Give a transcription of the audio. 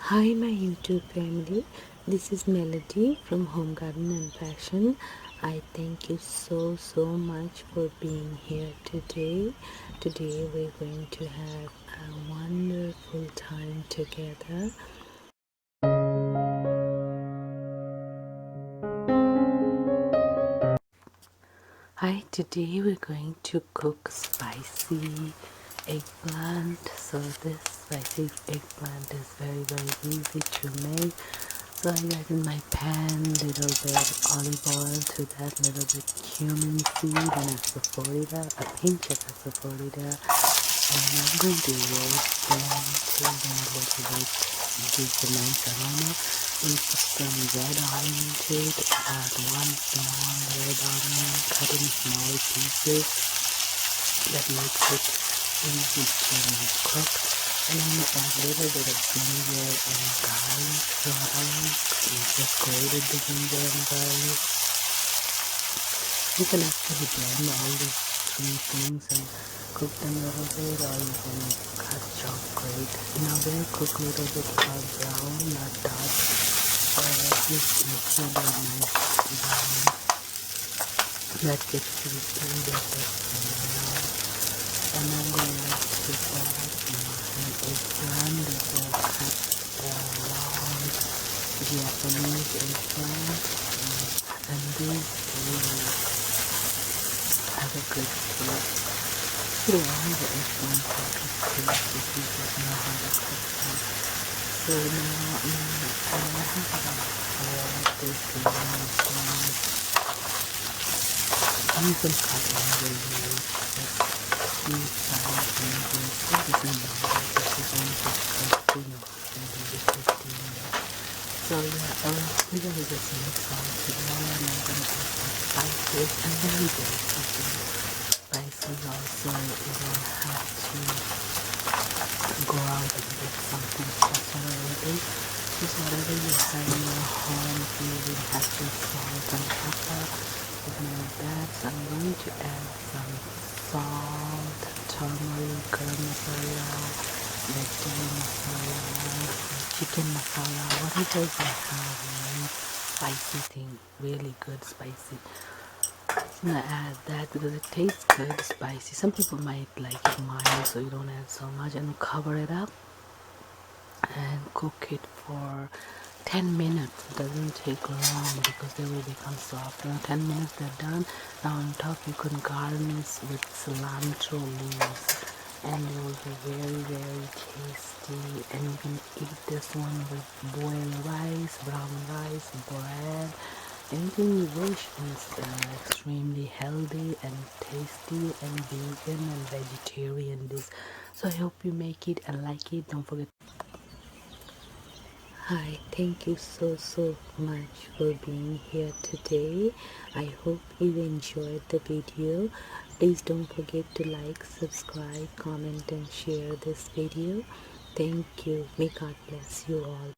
Hi my YouTube family, this is Melody from Home Garden and Fashion. I thank you so much for being here today. Today we're going to have a wonderful time together. Hi, today we're going to cook spicy eggplant. So this spicy eggplant is very easy to make. So I got in my pan little bit olive oil, to that little bit cumin seed and asafoetida, a pinch of asafoetida, and I'm going to roast them till they a little bit gives a nice aroma. We put some red onion to it, add one small red onion cut in small pieces. That makes it easy to cook. And I'm going to add a little bit of ginger and garlic. So we just grated the ginger and garlic. You can actually blend all these three things and cook them a little bit, or you can chop grate. Now they'll cook a little bit brown, not dark. Just make sure they're nice brown. That gets to be better. And I'm going to take out my eggplant. These are cut long Japanese eggplant, and these really have a good taste. You don't want the eggplant to have a taste if you just know how to cook them. So now I have about this long slice. You can cut whatever you use. These sides and this. It doesn't matter. This is only just 15 maybe 15 minutes. So yeah, we're going to just mix all together, and I'm going to add some spices, and very simple spices also. You don't have to go out and get something special or anything. Just whatever you have in your home. If you really have some salt and pepper, something like that. So I'm going to add some salt, turmeric, garam masala, red chili masala, chicken masala, whatever you have, spicy thing, really good spicy. I'm gonna add that because it tastes good spicy. Some people might like it mild, so you don't add so much, and cover it up and cook it for 10 minutes. It doesn't take long because they will become soft. Now 10 minutes they're done. Now on top you can garnish with cilantro leaves, and it will be very tasty. And you can eat this one with boiled rice, brown rice, bread, anything you wish. It's extremely healthy and tasty and vegan and vegetarian dish. So I hope you make it and like it. Don't forget. Hi, thank you so much for being here today. I hope you enjoyed the video. Please don't forget to like, subscribe, comment and share this video. Thank you. May God bless you all.